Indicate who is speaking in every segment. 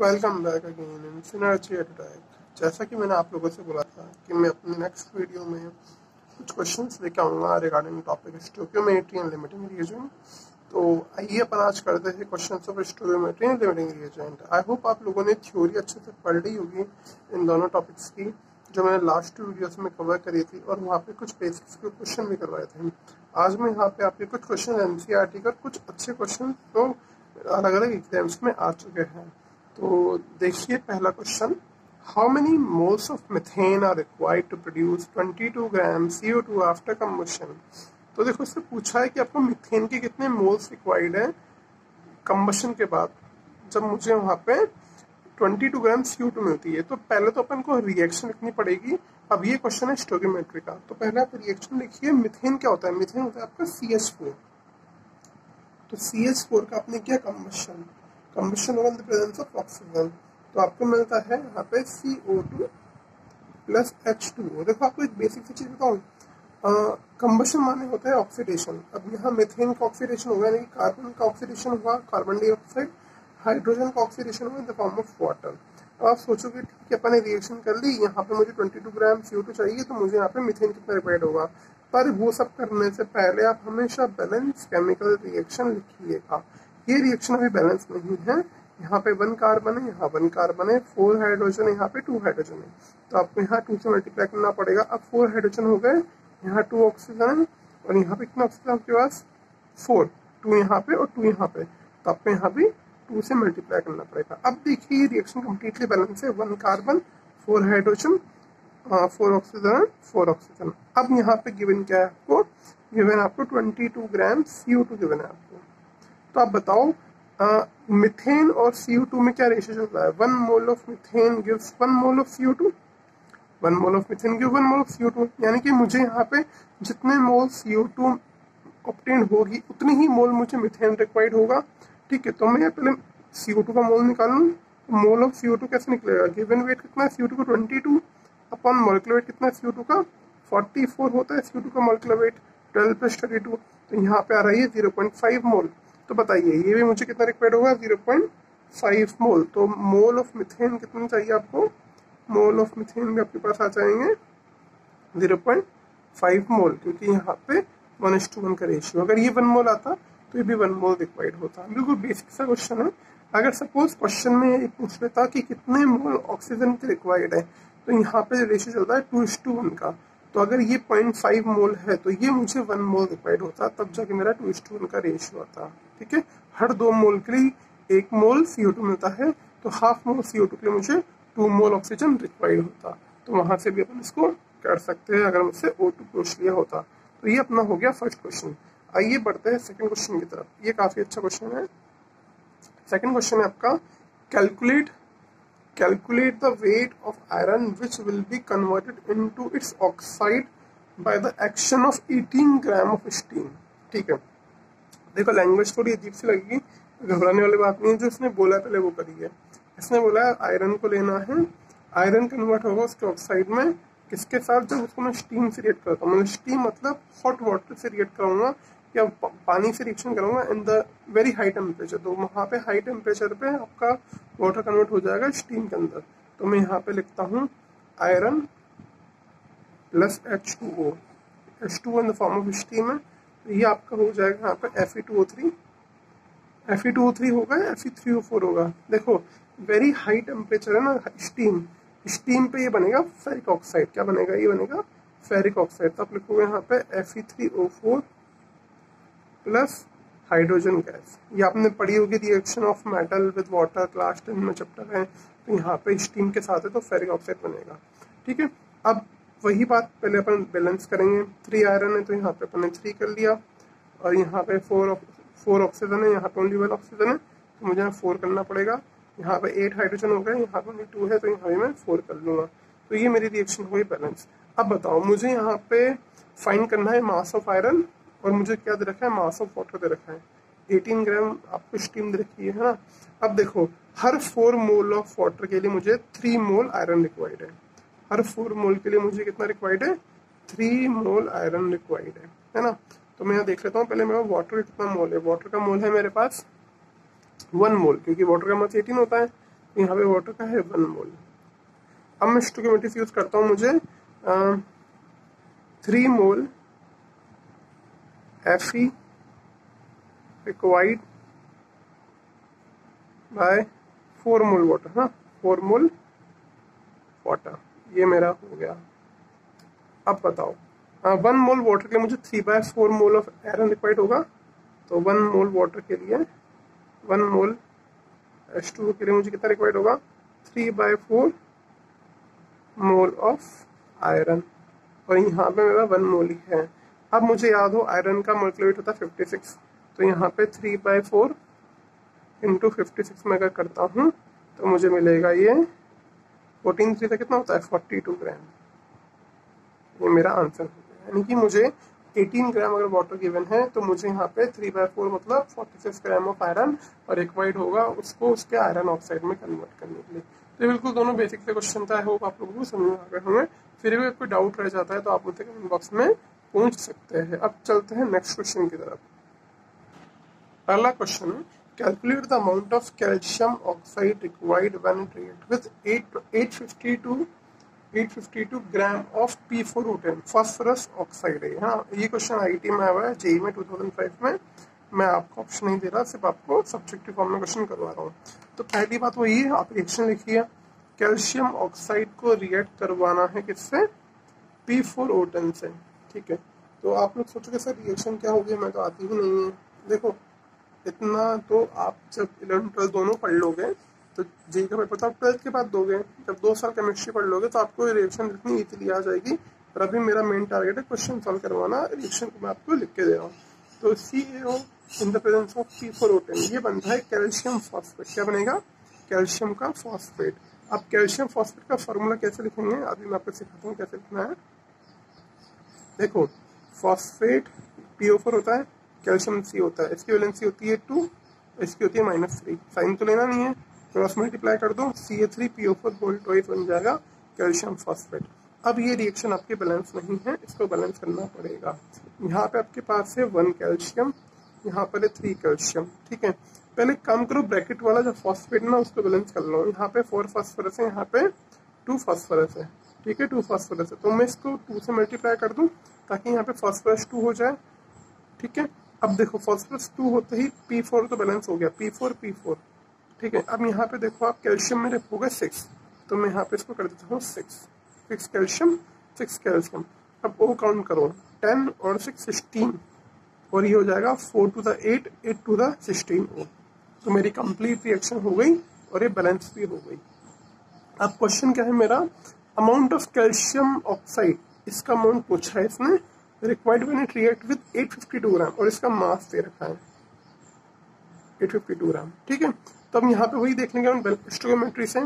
Speaker 1: Welcome back again in synergy attack. जैसा कि मैंने आप लोगों से बोला था कि मैं अपने नेक्स्ट वीडियो में कुछ क्वेश्चंस लेके आऊँगा regarding topic stoichiometry and limiting reagent. तो आइए अपन आज करते हैं questions of stoichiometry and limiting reagent. I hope आप लोगों ने थ्योरी अच्छे से पढ़ ली होगी इन दोनों टॉपिक्स की, जो मैंने लास्ट वीडियोस में कवर करी थी, और वहाँ पे कुछ बेसिक्स के क्वेश्चन भी करवाए थे। आज मैं यहाँ पे आपके कुछ क्वेश्चन एनसीईआरटी का कुछ अच्छे क्वेश्चन तो अलग अलग एग्जाम्स में आ चुके हैं। तो देखिए पहला question, how many moles of methane are required to produce 22 gram CO2 after combustion. तो देखो इससे पूछा है कि आपको मिथेन के कितने मोल्स रिक्वायर्ड हैं कंबशन के बाद, जब मुझे वहाँ पे 22 ग्राम CO2 मिलती है। तो पहले तो अपन को रिएक्शन लिखनी पड़ेगी। अब ये क्वेश्चन है स्टोकियोमेट्री का, तो पहले आप रिएक्शन लिखिए। मिथेन क्या होता है? मिथेन होता है आपका CH4। तो CH4 का आपने किया कंबशन, कंबशन होगा in the presence of oxygen, तो आपको मिलता है यहाँ पे CO2 प्लस H2O। देखो आपको एक बेसिक सी चीज बताऊँ, कंबशन माने होता है ऑक्सीडेशन। अब यहाँ मिथेन का ऑक्सीडेशन होगा, यानी कार्बन का ऑक्सीडेशन हुआ, कार्बन डाइऑक्साइड, हाइड्रोजन का ऑक्सीडेशन हुआ in the form of water. अब आप सोचोगे ठीक है अपन ने रिएक्शन कर ली, यहाँ पे मुझे 22 ग्राम CO2 चाहिए, तो मुझे यहाँ पे मिथेन कितना रिक्वायर्ड होगा। पर वो सब करने से पहले आप हमेशा बैलेंस केमिकल रिएक्शन लिखिएगा। ये रिएक्शन अभी बैलेंस नहीं है, यहाँ पे 1 कार्बन है, यहाँ 1 कार्बन है, 4 हाइड्रोजन है, यहाँ पे 2 हाइड्रोजन है, तो आपको यहाँ 2 से मल्टीप्लाई करना पड़ेगा। अब 4 हाइड्रोजन हो गए, यहाँ 2 ऑक्सीजन है, और यहाँ पे कितना ऑक्सीजन आपके पास 4, 2 यहाँ पे और 2 यहाँ पे, तो आपको यहाँ भी 2 से मल्टीप्लाई करना पड़ेगा। अब देखिए ये रिएक्शन कम्प्लीटली बैलेंस है, 1 कार्बन, 4 हाइड्रोजन, 4 ऑक्सीजन, 4 ऑक्सीजन। अब यहाँ पे गिवन क्या है आपको? गिवन आपको 22 ग्राम CO2 गिवन है आपको। तो आप बताओ मिथेन और CO2 में क्या रेशियो चल रहा है? 1 mole of methane gives 1 mole of CO2, 1 mole of methane give 1 mole of CO2, यानी कि मुझे यहाँ पे जितने मोल CO2 ऑब्टेन होगी उतनी ही मोल मुझे मिथेन रिक्वायर्ड होगा। ठीक है, तो मैं पहले CO2 का मोल निकाल लूँ। मोल ऑफ CO2 कैसे निकलेगा? गिवन वेट कितना है CO2 का 22 अपॉन मॉलिक्यूलर वेट कितना है CO2 का 44 होता है। CO2 का मॉलिक्यूलर वेट 12 प्लस 32, तो यहाँ पे आ रही है 0.5 मोल। तो बताइए ये भी मुझे कितना रिक्वायर्ड होगा? 0.5 मोल। तो मोल ऑफ मिथेन कितना चाहिए आपको? मोल ऑफ मिथेन भी आपके पास आ जाएंगे 0.5 मोल, क्योंकि यहाँ पे 1:1 का रेशियो। अगर ये 1 मोल आता तो ये भी 1 मोल रिक्वायर्ड होता। बिल्कुल बेसिक सा क्वेश्चन है। अगर सपोज क्वेश्चन में ये पूछ लेता कि कितने मोल ऑक्सीजन के रिक्वायर्ड है, तो यहाँ पे रेशियो चलता है 2:1 का। तो अगर ये 0.5 मोल है तो ये मुझे 1 मोल रिक्वायर्ड होता, तब जाके मेरा 2:1 का रेशियो आता। ठीक है, हर 2 मोल के लिए 1 मोल CO2 मिलता है, तो हाफ मोल CO2 के लिए मुझे 2 मोल ऑक्सीजन रिक्वायर्ड होता। तो वहां से भी अपन इसको कर सकते हैं अगर मुझसे O2 पूछ लिया होता। तो ये अपना हो गया फर्स्ट क्वेश्चन। आइए बढ़ते हैं सेकंड क्वेश्चन की तरफ। ये काफी अच्छा क्वेश्चन है। सेकंड क्वेश्चन है आपका, calculate the weight of iron which will be converted into its oxide by the action of 18 gram of steam। ठीक है, देखो लैंग्वेज थोड़ी अजीब सी लगेगी, घबराने वाली बात नहीं है। जो इसने बोला पहले वो करिए। इसने बोला आयरन को लेना है, आयरन कन्वर्ट होगा उसके ऑक्साइड में, किसके साथ? जब उसको मैं स्टीम से रिएक्ट करता हूँ, मतलब स्टीम मतलब हॉट वाटर से रिएक्ट करूंगा या पानी से रिएक्शन करूंगा in the very high temperature. तो वहाँ पे हाई टेम्परेचर पे आपका वाटर कन्वर्ट हो जाएगा स्टीम के अंदर। तो मैं यहाँ पे लिखता हूँ iron plus H2O, H2O in the form of steam है, तो ये आपका हो जाएगा यहाँ पे Fe2O3, Fe2O3 होगा या Fe3O4 होगा। देखो वेरी हाई टेम्परेचर है ना, स्टीम, स्टीम पे ये बनेगा फेरिक ऑक्साइड। क्या बनेगा? ये बनेगा फेरिक ऑक्साइड। तो आप लिखोगे यहाँ पे Fe3O4 प्लस हाइड्रोजन गैस। ये आपने पढ़ी होगी reaction of metal with water, class 10 में चैप्टर है। तो यहाँ पे स्टीम के साथ है तो फेरिक ऑक्साइड बनेगा। ठीक है, अब वही बात पहले अपन बैलेंस करेंगे। 3 आयरन है तो यहाँ पे अपन ने 3 कर लिया, और यहाँ पे 4 ऑक्सीजन है, यहाँ पे ओनली 1 ऑक्सीजन है, तो मुझे यहाँ 4 करना पड़ेगा। यहाँ पे 8 हाइड्रोजन हो गए, यहाँ पे ओनली 2 है, तो यहाँ भी मैं 4 कर लूंगा। तो ये मेरी रिएक्शन हुई बैलेंस। अब बताओ मुझे यहाँ पे फाइंड करना है मास ऑफ आयरन, और मुझे क्या दे रखा है? मास ऑफ वाटर दे रखा है। 18 ग्राम आपको स्टीम दे रखी है ना। अब देखो हर 4 मोल ऑफ वाटर के लिए मुझे 3 मोल आयरन रिक्वायर्ड है। हर 4 मोल के लिए मुझे कितना रिक्वायर्ड है? 3 मोल आयरन रिक्वायर्ड है ना। तो मैं यहाँ देख लेता हूँ पहले मेरा वाटर कितना मोल है। वाटर का मोल है मेरे पास 1 मोल, क्योंकि वाटर का मास 18 होता है। यहाँ पे वाटर का है 1 मोल। अब मैं स्टोइकोमेट्री यूज करता हूँ, मुझे 3 मोल Fe required by 4 mole water. हाँ, 4 मोल वाटर, ये मेरा हो गया। अब बताओ, 1 मोल वाटर के लिए मुझे 3/4 मोल ऑफ आयरन रिक्वायर्ड होगा। तो 1 मोल वाटर के लिए 1 मोल H2O के लिए मुझे कितना रिक्वायर्ड होगा? 3/4 मोल ऑफ आयरन, और यहाँ पे मेरा 1 मोल ही है। अब मुझे याद हो आयरन का मोलिकुलर वेट होता है 56, तो यहाँ पे 3/4 इंटू 56 में अगर करता हूँ तो मुझे मिलेगा ये 14 का कितना होता है 42 ग्राम। ये मेरा आंसर हो गया, यानी कि मुझे 18 ग्राम अगर वाटर गिवन है तो मुझे यहाँ पे 3/4 मतलब 46 ग्राम ऑफ आयरन और रिक्वायर्ड होगा उसको उसके आयरन ऑक्साइड में कन्वर्ट करने के लिए। तो बिल्कुल दोनों बेसिक से क्वेश्चन था, आई होप आप लोगों को समझ में आ गए होंगे। फिर भी कोई डाउट रह जाता है तो आप मुझसे कमेंट बॉक्स में पूछ सकते हैं। अब चलते हैं नेक्स्ट क्वेश्चन की तरफ। पहला क्वेश्चन है, calculate the amount of calcium oxide required when it react with 852 gram of P4O10 phosphorus oxide है। हाँ, ये क्वेश्चन आईटी में आया हुआ है, जेई में 2005 में। मैं आपको ऑप्शन नहीं दे रहा, सिर्फ आपको सब्जेक्टिव फॉर्म में क्वेश्चन करवा रहा हूँ। तो पहली बात वही है, आप रिएक्शन लिखिए, कैल्शियम ऑक्साइड को रिएक्ट करवाना है किससे? P4O10 से। ठीक है, तो आप लोग सोचोगे सर रिएक्शन क्या होगी, मैं तो आती ही नहीं है। देखो, इतना तो आप जब 11 12 दोनों पढ़ लोगे तो जेई का पेपर तो आप 12th के बाद दोगे, जब 2 साल केमिस्ट्री पढ़ लोगे तो आपको रिएक्शन लिखनी इजीली आ जाएगी। पर अभी मेरा मेन टारगेट है क्वेश्चन सॉल्व करवाना, रिएक्शन को मैं आपको लिख के दे रहा हूँ। तो CaO in the presence of P4O10 ये बनता है कैल्शियम फॉस्फेट। क्या बनेगा? कैल्शियम का फॉस्फेट। अब कैल्शियम फॉस्फेट का फॉर्मूला कैसे लिखेंगे अभी मैं आपको सिखाता हूँ कैसे लिखना है। देखो, फॉस्फेट PO4 होता है, कैल्शियम C होता है, इसकी वैलेंसी होती है 2, इसकी होती है -3। साइन तो लेना नहीं है, क्रॉस मल्टीप्लाई कर दो, Ca3PO4 होल ट्वाइस बन जाएगा कैल्शियम फॉस्फेट। अब ये रिएक्शन आपके बैलेंस नहीं है, इसको बैलेंस करना पड़ेगा। यहाँ पे आपके पास है 1 कैल्शियम, यहाँ पर है 3 कैल्शियम। ठीक है, पहले काम करो, ब्रैकेट वाला जो फॉस्फेट ना उसको बैलेंस कर लो। यहाँ पे 4 फास्फोरस है, यहाँ पे 2 फास्फोरस है। ठीक है, 2 फास्फोरस है, तो मैं इसको 2 से मल्टीप्लाई कर दूं ताकि यहाँ पे फास्फोरस 2 हो जाए। ठीक है, अब देखो फास्फोरस 2 होते ही P4 तो बैलेंस हो गया, P4। ठीक है, अब यहाँ पे देखो आप कैल्शियम मेरे हो गए 6, तो मैं यहाँ पे इसको कर देता हूँ 6 कैल्शियम 6 कैल्शियम। अब वो काउंट करो, 10 और 6 16, और ये हो जाएगा 4 to the 8 8 to the 16 O। तो मेरी कंप्लीट रिएक्शन हो गई और ये बैलेंस भी हो गई। अब क्वेश्चन क्या है मेरा, अमाउंट ऑफ कैल्शियम ऑक्साइड, इसका अमाउंट पूछा है इसने, required when it react with 852 ग्राम, और इसका मास दे रखा है 852 ग्राम। ठीक है, तो अब यहाँ पे वही देख लेंगे स्टोइकोमेट्री से,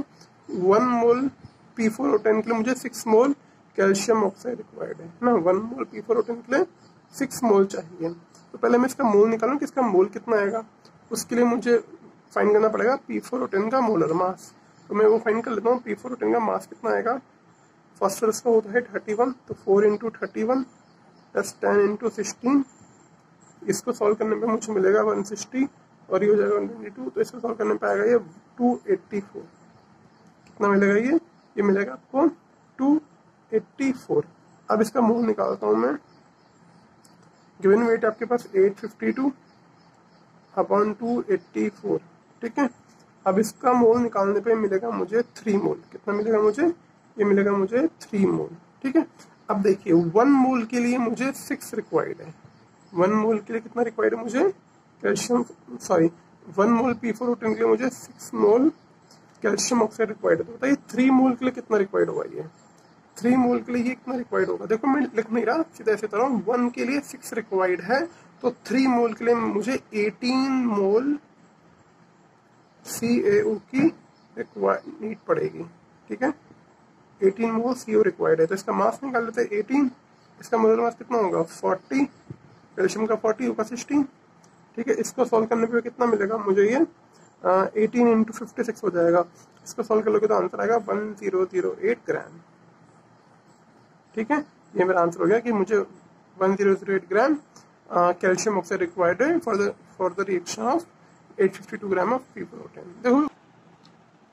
Speaker 1: 1 मोल P4O10 के लिए मुझे 6 मोल कैल्शियम ऑक्साइड रिक्वायर्ड है ना। 1 मोल P4O10 के लिए 6 मोल चाहिए। तो पहले मैं इसका मोल निकालूं कि इसका मोल कितना आएगा, उसके लिए मुझे फाइंड करना पड़ेगा P4O10 का मोलर मास। तो मैं वो फाइंड कर लेता हूँ, P4O10 का मास कितना आएगा। फास्फोरस का होता है 31, तो 4 इंटू 31 प्लस 10 इंटू 16, इसको सॉल्व करने पे मुझे मिलेगा 160, और ये हो जाएगा 122, तो इसको सॉल्व करने पे आएगा ये 284। कितना मिलेगा ये मिलेगा आपको 284। अब इसका मोल निकालता हूँ मैं। गिवन वेट आपके पास 852 अपॉन 284। ठीक है, अब इसका मोल निकालने पे मिलेगा मुझे 3 मोल। कितना मिलेगा मुझे? ये मिलेगा मुझे 3 मोल। ठीक है, अब देखिए 1 मोल के लिए मुझे 6 रिक्वायर्ड है। 1 मोल के लिए कितना रिक्वायर्ड है मुझे कैल्शियम, 1 मोल P4O10 के लिए मुझे 6 मोल कैल्शियम ऑक्साइड रिक्वायर्ड है। तो बताइए 3 मोल के लिए कितना रिक्वायर्ड होगा। ये 3 मोल के लिए ये कितना रिक्वायर्ड होगा। देखो मैं लिख नहीं रहा, सीधा ऐसे तरह 1 के लिए 6 रिक्वायर्ड है, तो 3 मोल के लिए मुझे 18 मोल CaO की नीड पड़ेगी। ठीक है, 18 मोल CO रिक्वायर्ड है, तो इसका मास निकाल लेते हैं 18। इसका मोलर मास कितना होगा 40, कैल्शियम का 40 होगा 16। ठीक है, इसको सॉल्व करने पे कितना मिलेगा मुझे, ये 18 इंटू 56 हो जाएगा। इसको सॉल्व कर लोगे तो आंसर आएगा 1008 ग्राम। ठीक है, ये मेरा आंसर हो गया कि मुझे 1008 ग्राम कैल्शियम ऑक्साइड रिक्वायर्ड है for the reaction of 852 gram of P4O10। देखो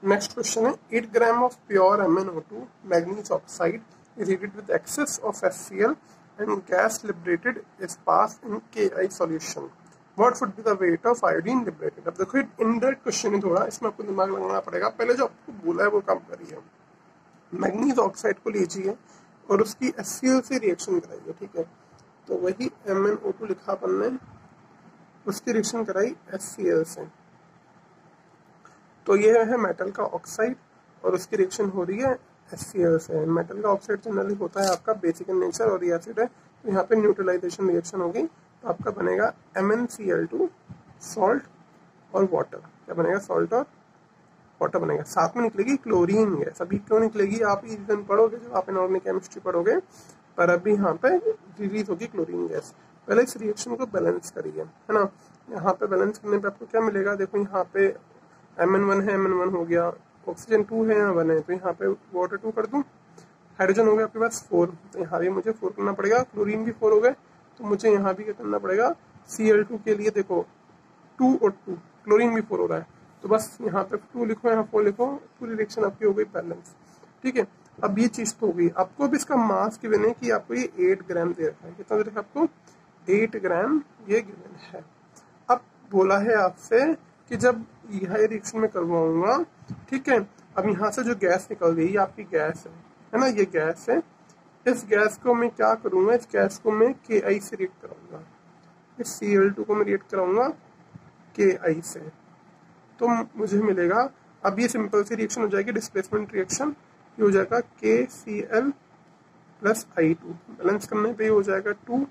Speaker 1: नेक्स्ट क्वेश्चन है 8 gram of pure MnO2 manganese oxide is heated with excess of HCl and gas liberated is passed in Ki solution. What would be the weight of iodine liberated? अब देखो indirect question है थोड़ा, इसमें आपको दिमाग लगाना पड़ेगा। पहले जो आपको बोला है वो काम करिए। मैग्नीज ऑक्साइड को लीजिए और उसकी HCl से रिएक्शन कराइए, ठीक है। तो वही MnO2 लिखा अपन ने, उसकी रिएक्शन कराई HCl से। तो ये है मेटल का ऑक्साइड और उसकी रिएक्शन हो रही है HCl से। मेटल का ऑक्साइड जनरली होता है आपका बेसिक इन नेचर और ये एसिड है, तो यहाँ पे न्यूट्रलाइजेशन रिएक्शन होगी, तो आपका बनेगा MnCl2 सॉल्ट और वाटर। क्या बनेगा? सॉल्ट और वाटर बनेगा। साथ में निकलेगी क्लोरीन गैस। अभी क्यों निकलेगी आप ये रीजन पढ़ोगे जब आप इनऑर्गेनिक केमिस्ट्री पढ़ोगे, पर अभी यहाँ पे रिलीज होगी क्लोरीन गैस। पहले इस रिएक्शन को बैलेंस करिए, है ना। यहाँ पे बैलेंस करने पे आपको क्या मिलेगा? देखो यहाँ पे Mn1 है, Mn1 हो गया, ऑक्सीजन 2 है, यहाँ 1 है, तो यहाँ पे वाटर 2 कर दूँ, हाइड्रोजन हो गया आपके पास 4, तो यहाँ भी मुझे 4 करना पड़ेगा। क्लोरीन भी 4 हो गए, तो मुझे यहाँ भी क्या करना पड़ेगा? Cl2 के लिए देखो 2 और 2, क्लोरीन भी 4 हो रहा है, तो बस यहाँ पे 2 लिखो, यहाँ 4 लिखो, पूरी रिएक्शन आपकी हो गई बैलेंस, ठीक है। अब ये चीज तो हो गई। आपको अब इसका मास गिवन है कि आपको ये 8 ग्राम दे रखा है। कितना दे रखा है आपको? 8 ग्राम ये गिवन है। अब बोला है आपसे कि जब यह रिएक्शन में करवाऊंगा, ठीक है, अब यहाँ से जो गैस निकल गई, आपकी गैस है ना, ये गैस है। इस गैस को मैं क्या करूंगा? इस गैस को मैं Ki से रिएक्ट कराऊंगा, इस Cl2 को मैं रिएक्ट कराऊंगा Ki से, तो मुझे मिलेगा, अब ये सिंपल सी रिएक्शन हो जाएगी, डिस्प्लेसमेंट रिएक्शन, ये हो जाएगा KCl प्लस I2, बैलेंस करने पे हो जाएगा 2।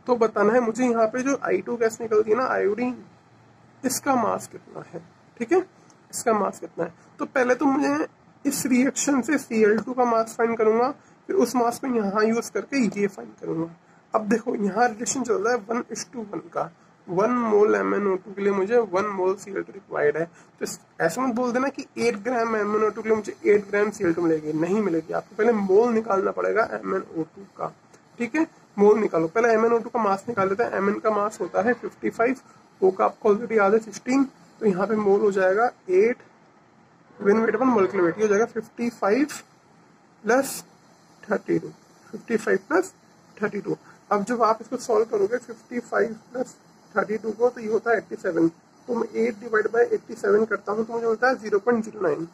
Speaker 1: तो बताना है मुझे यहाँ पे जो I2 गैस निकलती है ना, आयोडीन, इसका मास कितना है, ठीक है, इसका मास कितना है। तो पहले तो मुझे इस रिएक्शन से Cl2 का मास फाइंड करूंगा, फिर उस मास को यहाँ यूज करके ये फाइंड करूंगा। अब देखो यहाँ रिलेशन चल रहा है 1:1 का, 1 मोल MnO2 के लिए मुझे 1 मोल Cl2 रिक्वायर्ड है। तो ऐसा मत बोल देना कि 8 ग्राम MnO2 के लिए मुझे 8 ग्राम Cl2 मिलेगी, नहीं मिलेगी। आपको पहले मोल निकालना पड़ेगा MnO2 का, ठीक है। मोल निकालो, पहले MnO2 का मास निकाल लेते हैं। Mn का मास होता है 55, O का आपको ऑलरेडी याद है 16, तो यहाँ पे मोल हो जाएगा 8, गिवन वेट अपन मोलिकुलर वेट हो जाएगा 55 प्लस 32, 55 प्लस 32। अब जब आप इसको सॉल्व करोगे 55 प्लस 32 को, तो ये होता है 87, तो मैं 8 डिवाइड बाय 87 करता हूँ, तो मुझे मिलता है 0.09,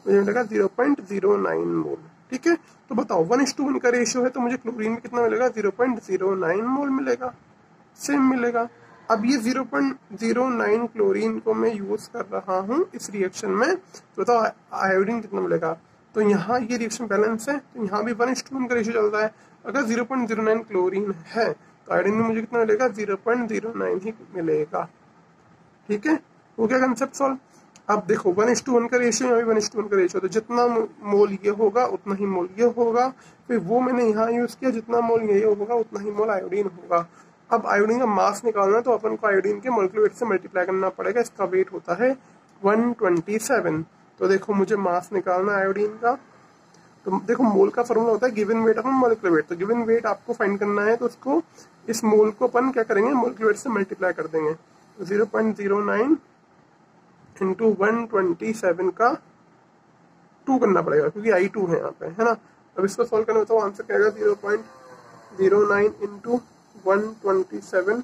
Speaker 1: मुझे मिलेगा 0.09 मोल, ठीक है। तो बताओ 1:1 का रेशियो है, तो मुझे क्लोरीन में कितना मिलेगा? 0.09 मोल मिलेगा, सेम मिलेगा। अब ये 0.09 क्लोरीन को मैं यूज कर रहा हूँ इस रिएक्शन में, तो बताओ आयोडीन कितना मिलेगा? तो यहाँ ये रिएक्शन बैलेंस है, तो यहाँ भी 1:1 का रेशियो चल रहा है। अगर 0.09 क्लोरीन है तो आयोडीन में मुझे कितना मिलेगा? 0.09 ही मिलेगा, ठीक है। हो गया कंसेप्ट सॉल्व। अब देखो 1:1 का रेशियो, यहाँ भी 1:1 का रेशियो, तो जितना मोल ये होगा उतना ही मोल ये होगा, फिर वो मैंने यहाँ यूज किया, जितना मोल ये होगा उतना ही मोल आयोडीन होगा। अब आयोडीन का मास निकालना है, तो अपन को आयोडीन के मोलिकुलर वेट से मल्टीप्लाई करना पड़ेगा। इसका वेट होता है 127। तो देखो मुझे मास निकालना है आयोडीन का, तो देखो मोल का फॉर्मूला होता है given weight upon molecular weight. तो गिवन वेट आपको फाइंड करना है, तो उसको इस मोल को अपन क्या करेंगे? मोलिकुलर वेट से मल्टीप्लाई कर देंगे। 0.09 इंटू 127 का 2 करना पड़ेगा, क्योंकि I2 है यहाँ पे, है ना। अब इसको सॉल्व करना होता है, आंसर क्या आएगा? 0.09 इंटू 127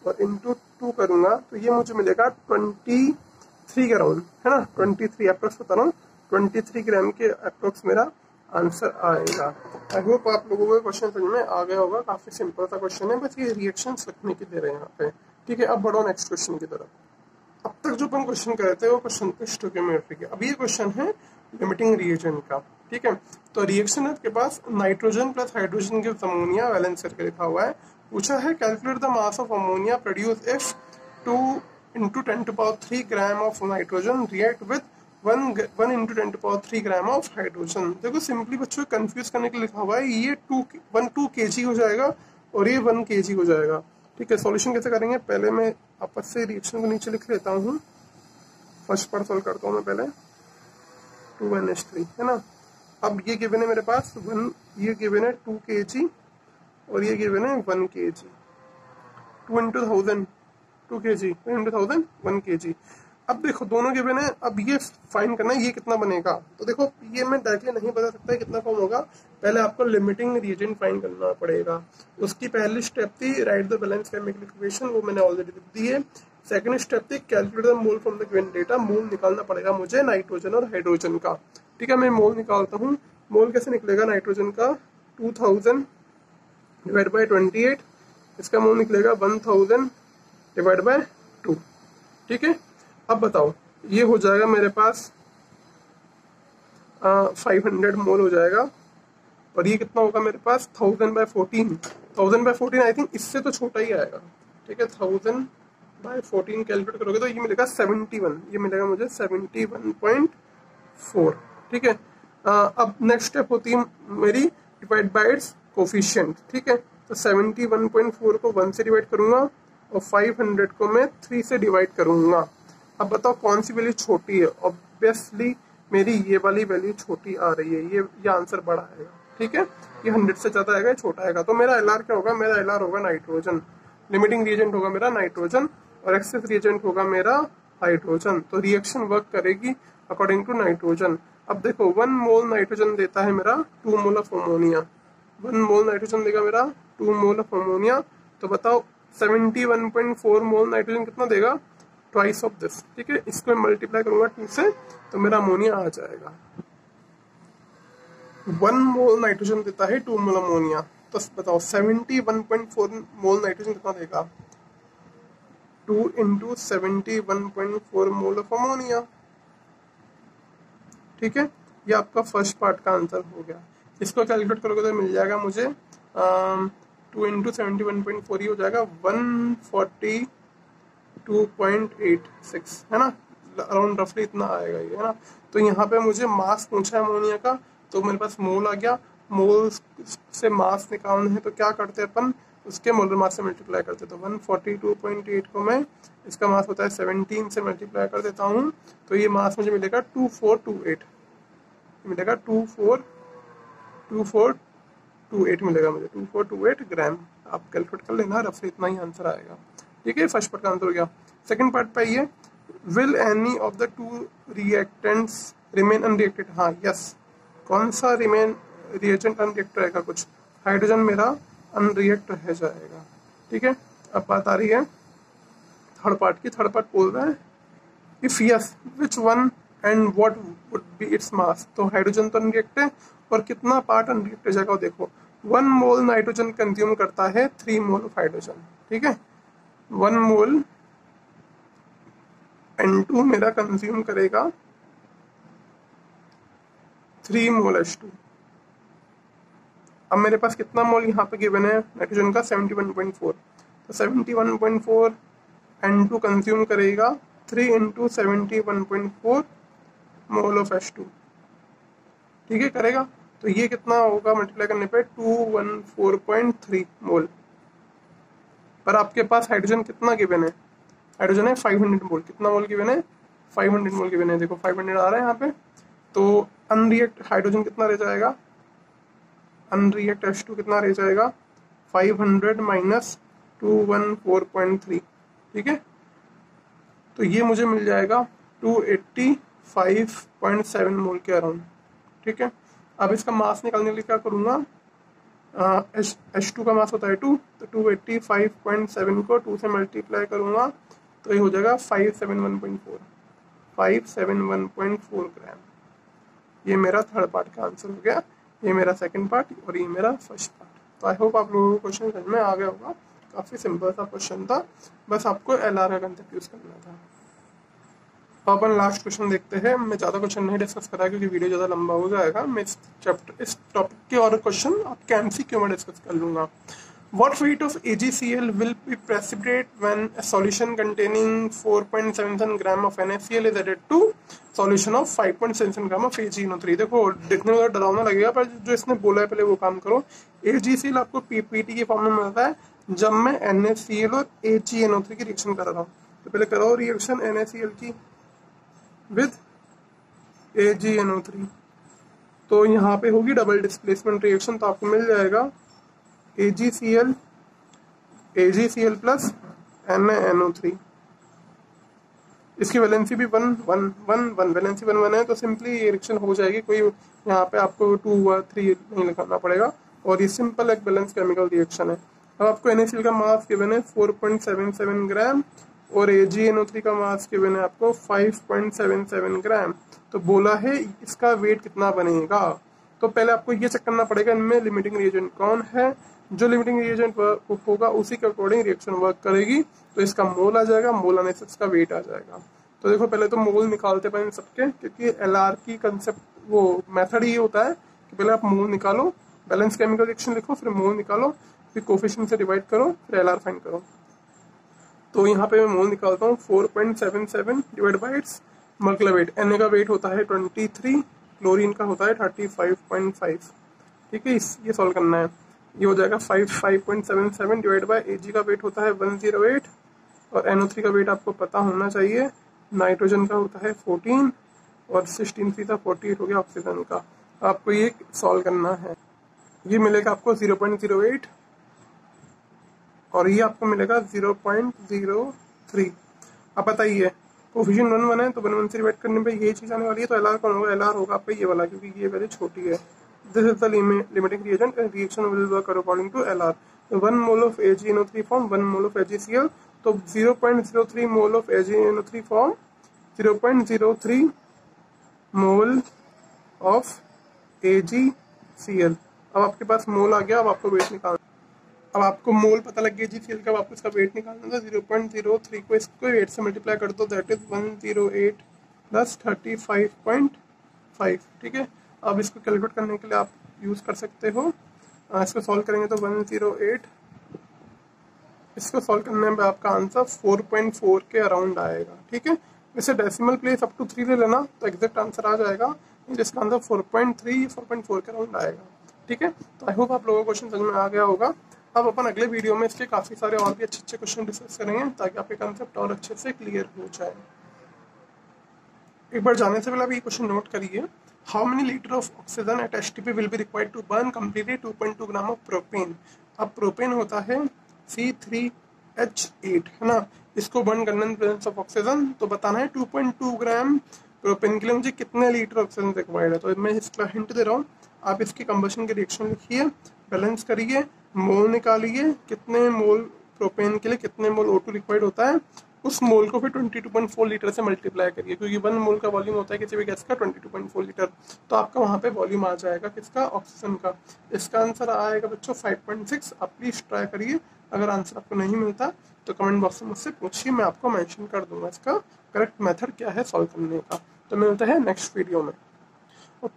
Speaker 1: और इंटू 2 करूंगा, तो ये मुझे मिलेगा 23 के राउंड, है ना। 23 अप्रोक्स बता रहा हूँ, 23 ग्राम के अप्रोक्स मेरा आंसर आएगा। आई होप आप लोगों को क्वेश्चन समझ में आ गया होगा। काफी सिंपल सा क्वेश्चन है, बस ये रिएक्शंस लिखने की दे रहे हैं यहाँ पे, ठीक है। अब बढ़ो नेक्स्ट क्वेश्चन की तरफ। अब तक जो अपन क्वेश्चन कर रहे थे वो क्वेश्चन थे स्टोइकियोमेट्री के। अब ये क्वेश्चन है लिमिटिंग रिएजेंट का, ठीक है। तो रिएक्शन है आपके पास nitrogen plus hydrogen gives ammonia, balance करके लिखा हुआ है। पूछा है calculate the mass of ammonia produce if 2 into 10⁻³ gram of nitrogen react with 1 into 10⁻³ gram of hydrogen. देखो सिंपली बच्चों को कंफ्यूज करने के लिए लिखा हुआ है, ये 2 kg हो जाएगा और ये 1 kg हो जाएगा, ठीक है। सॉल्यूशन कैसे करेंगे? पहले मैं आपस से रिएक्शन को नीचे लिख लेता हूँ, फर्स्ट पर सॉल्व करता हूँ मैं पहले, 2NH3, है ना। अब ये गिवन है मेरे पास 1, ये गिवन है 2 kg और ये गिवन है 1 kg, 2 into 1000 2 kg, 2 into 1000 1 kg। अब देखो दोनों गिवन है, अब ये फाइंड करना है ये कितना बनेगा। तो देखो ये मैं डायरेक्टली नहीं बता सकता कितना फॉर्म होगा, पहले आपको लिमिटिंग रीजन फाइंड करना पड़ेगा। उसकी पहली स्टेप थी write the balance chemical equation, वो मैंने ऑलरेडी लिख दी है। सेकंड स्टेप थी calculate the mole from the given data, mole निकालना पड़ेगा मुझे नाइट्रोजन और हाइड्रोजन का। ठीक है, मैं मोल निकालता हूँ। मोल कैसे निकलेगा नाइट्रोजन का, 2000 डिवाइड बाई 28, इसका मोल निकलेगा 1000 डिवाइड बाय 2। ठीक है, अब बताओ ये हो जाएगा मेरे पास 500 मोल हो जाएगा, और ये कितना होगा मेरे पास 1000/14 आई थिंक इससे तो छोटा ही आएगा। ठीक है, 1000/14 कैलकुलेट करोगे तो ये मिलेगा 71, ये मिलेगा मुझे 71.4। ठीक है, अब नेक्स्ट स्टेप होती है मेरी डिवाइड बाय इट्स कोफिशिएंट। ठीक है, तो 71.4 को 1 से डिवाइड करूंगा और 500 को मैं 3 से डिवाइड करूंगा। अब बताओ कौन सी वैल्यू छोटी है, ऑब्वियसली मेरी ये वाली वैल्यू छोटी आ रही है, ये आंसर बड़ा आएगा। ठीक है, ये 100 से ज्यादा आएगा, छोटा आएगा। तो मेरा एलआर क्या होगा, मेरा एलआर होगा नाइट्रोजन, लिमिटिंग रिएजेंट होगा मेरा नाइट्रोजन और एक्सेस रिएजेंट होगा मेरा हाइड्रोजन। तो रिएक्शन वर्क करेगी अकॉर्डिंग टू नाइट्रोजन। अब देखो 1 मोल नाइट्रोजन देता है मेरा 2 mole of ammonia, 1 mole nitrogen देगा मेरा 2 मोल ऑफ अमोनिया। तो बताओ 71.4 मोल नाइट्रोजन कितना देगा, ट्वाइस ऑफ दिस। ठीक है, इसको मैं मल्टीप्लाई करूंगा 2 से तो मेरा अमोनिया आ जाएगा। 1 मोल नाइट्रोजन देता है 2 मोल अमोनिया, तो बताओ 71.4 मोल नाइट्रोजन कितना देगा, 2 इंटू 71.4 मोल ऑफ अमोनिया। ठीक है, ये आपका फर्स्ट पार्ट का आंसर हो गया। इसको कैलकुलेट करोगे तो मिल जाएगा मुझे 2 इंटू 71.4 ही हो जाएगा 142.86, है ना, अराउंड रफली इतना आएगा ये, है ना। तो यहाँ पे मुझे मास पूछा है अमोनिया का, तो मेरे पास मोल आ गया। मोल से मास निकालना है तो क्या करते हैं अपन, उसके मोलर मास से मल्टीप्लाई करते हैं। तो 142.8 को मैं, इसका मास होता है 17 से मल्टीप्लाई कर देता हूँ, तो ये मास मुझे मिलेगा 2428, मिलेगा 2428 मिलेगा मुझे, 2428 ग्राम। आप कैलकुलेट कर लेना, रफली इतना ही आंसर आएगा। ठीक है, फर्स्ट पार्ट का आंसर हो गया। सेकंड पार्ट पे ये, will any of the 2 reactants remain unreacted. हाँ, यस, कौन सा रिमेन रिएजेंट अनरिएक्ट रहेगा, कुछ हाइड्रोजन मेरा अनरिएक्ट रह जाएगा। ठीक है, अब बात आ रही है थर्ड पार्ट की। थर्ड पार्ट बोल रहा है if yes which one and what would be its mass. तो हाइड्रोजन तो अनरिएक्ट है, और कितना पार्ट अनरिएक्ट रह जाएगा देखो, 1 मोल नाइट्रोजन कंज्यूम करता है 3 मोल ऑफ हाइड्रोजन। ठीक है, 1 मोल N2 मेरा कंज्यूम करेगा 3 मोल H2। अब मेरे पास कितना मोल यहाँ पे गिवन है नाइट्रोजन का, 71.4। तो 71.4 N2 कंज्यूम करेगा 3 इंटू 71.4 मोल ऑफ H2। ठीक है, करेगा तो ये कितना होगा मल्टीप्लाई करने पे 214.3 मोल। पर आपके पास हाइड्रोजन कितना गिवन है, हाइड्रोजन है 500 मोल। कितना मोल गिवन है, 500 मोल गिवन है। देखो 500 आ रहा है यहाँ पे, तो अनरिएक्ट हाइड्रोजन कितना रह जाएगा, अनरिएक्ट H2 कितना रह जाएगा, 500 माइनस 214.3। ठीक है, तो ये मुझे मिल जाएगा 285.7 मोल के अराउंड। ठीक है, अब इसका मास निकालने के लिए क्या करूँगा, H2 का मास होता है 2, तो 285.7 को 2 से मल्टीप्लाई करूँगा तो ये हो जाएगा 571.4 ग्राम। ये मेरा थर्ड पार्ट का आंसर हो गया, ये मेरा सेकंड पार्ट और ये मेरा फर्स्ट पार्ट। तो आई होप आप लोगों को क्वेश्चन समझ में आ गया होगा। काफ़ी सिंपल सा क्वेश्चन था, बस आपको एलआर का कंसेप्ट यूज़ करना था। तो अपन लास्ट क्वेश्चन देखते हैं। मैं ज़्यादा क्वेश्चन नहीं डिस्कस करा क्योंकि वीडियो ज़्यादा लंबा हो जाएगा। मैं इस टॉपिक के और क्वेश्चन आपके MCQ में डिस्कस कर लूँगा। What weight of AgCl will be precipitate when a solution containing 4.77 gram of NaCl is added to solution of 5.77 gram of AgNO3। देखो देखने में डरावना लगेगा, पर जो इसने बोला है पहले वो काम करो। AgCl आपको PPT के फॉर्म में मिलता है जब मैं NaCl और AgNO3 की रिएक्शन कर रहा हूँ। तो पहले करो रिएक्शन NaCl की विद AgNO3, तो यहाँ पे होगी डबल डिस्प्लेसमेंट रिएक्शन। तो आपको मिल जाएगा AgCl प्लस NaNO3। इसकी वैलेंसी भी 1 1 1 1, वैलेंसी 1 1 है, तो सिंपली ये रिएक्शन हो जाएगी। कोई यहाँ पे आपको 2 व 3 नहीं लगाना पड़ेगा, और ये सिंपल एक बैलेंस केमिकल रिएक्शन है। अब आपको NaCl का मास गिवन है 4.77 ग्राम, और AgNO3 का मास गिवन है आपको 5.77 ग्राम। तो बोला है इसका वेट कितना बनेगा। तो पहले आपको ये चेक करना पड़ेगा इनमें लिमिटिंग रिएजेंट कौन है। जो लिमिटिंग रिएजेंट होगा उसी के अकॉर्डिंग रिएक्शन वर्क करेगी। तो इसका मोल आ जाएगा, मोल आने से इसका वेट आ जाएगा। तो देखो पहले तो मोल निकालते हैं सबके, क्योंकि LR की कंसेप्ट वो मेथड ही होता है कि पहले आप मोल निकालो, बैलेंस केमिकल रिएक्शन लिखो, फिर मोल निकालो, फिर कोफिशिएंट से डिवाइड करो, फिर LR फाइंड करो। तो यहाँ पे मैं मोल निकालता हूँ 4.77 divide by its molecular weight. Na का वेट होता है 23, क्लोरीन का होता है 35.5। ठीक है, ये सॉल्व करना है। ये हो जाएगा 5.77 डिवाइड बाय Ag का वेट होता है 108, और NO3 का वेट आपको पता होना चाहिए। नाइट्रोजन का होता है 14, और 16 3 48 हो गया ऑक्सीजन का। आपको ये सॉल्व करना है। ये मिलेगा आपको 0.08, और ये आपको मिलेगा 0.03। अब बताइए कोफिशिएंट 1 1 है, तो 1 1 से डिवाइड करने पे ये चीज आने वाली है। तो LR कौन होगा? LR होगा आपका ये वाला, क्योंकि ये वैल्यू छोटी है। This is the limiting reagent and reaction will work according to LR। 1 mole of AgNO3 form 1 mole of AgCl, तो 0.03 mole of AgNO3 form 0.03 mole of AgCl। अब आपके पास मोल आ गया। अब आपको वेट निकालना। अब आपको मोल पता लग गया AgCl का, आपको इसका वेट निकालना था। 0.03 को इसको 8 से मल्टीप्लाई कर दो, दैट इज 108 प्लस 35.5। ठीक है, अब इसको कैलकुलेट करने के लिए आप यूज कर सकते हो। इसको सॉल्व करेंगे तो 108, इसको सॉल्व करने में आपका आंसर 4.4 के अराउंड आएगा। ठीक है, वैसे डेसिमल प्लेस अप टू 3 ले लेना तो एग्जैक्ट आंसर आ जाएगा, जिसका आंसर 4.4 के अराउंड आएगा। ठीक है, तो आई होप आप लोगों को क्वेश्चन समझ में आ गया होगा। अब अपन अगले वीडियो में इसके काफी सारे और भी अच्छे अच्छे क्वेश्चन डिस्कस करेंगे, ताकि आपके कंसेप्ट और अच्छे से क्लियर हो जाए। एक बार जाने से पहले आप ये क्वेश्चन नोट करिए, how many litre of oxygen at HTP will be required to burn completely 2.2 gram of propane. अब प्रोपेन होता है C3H8, है ना। इसको बर्न करने में प्रेजेंस ऑफ ऑक्सीजन, तो बताना है 2.2 ग्राम प्रोपेन के लिए मुझे कितने लीटर ऑक्सीजन रिक्वायर्ड है। तो मैं इसका हिंट दे रहा हूँ, आप इसकी कंबशन की रिएक्शन लिखिए, बैलेंस करिए, मोल निकालिए, कितने मोल प्रोपेन के लिए कितने मोल O2 रिक्वायर्ड होता है, उस मोल को फिर 22.4 लीटर से मल्टीप्लाई करिए, क्योंकि 1 मोल का वॉल्यूम होता है किसी भी गैस का 22.4 लीटर। तो आपका वहाँ पे वॉल्यूम आ जाएगा किसका? ऑक्सीजन का। इसका आंसर आएगा बच्चों 5.6। आप प्लीज ट्राई करिए। अगर आंसर आपको नहीं मिलता तो कमेंट बॉक्स में मुझसे पूछिए, मैं आपको मेंशन कर दूंगा इसका करेक्ट मेथड क्या है सॉल्व करने का। तो मिलते हैं नेक्स्ट वीडियो में। और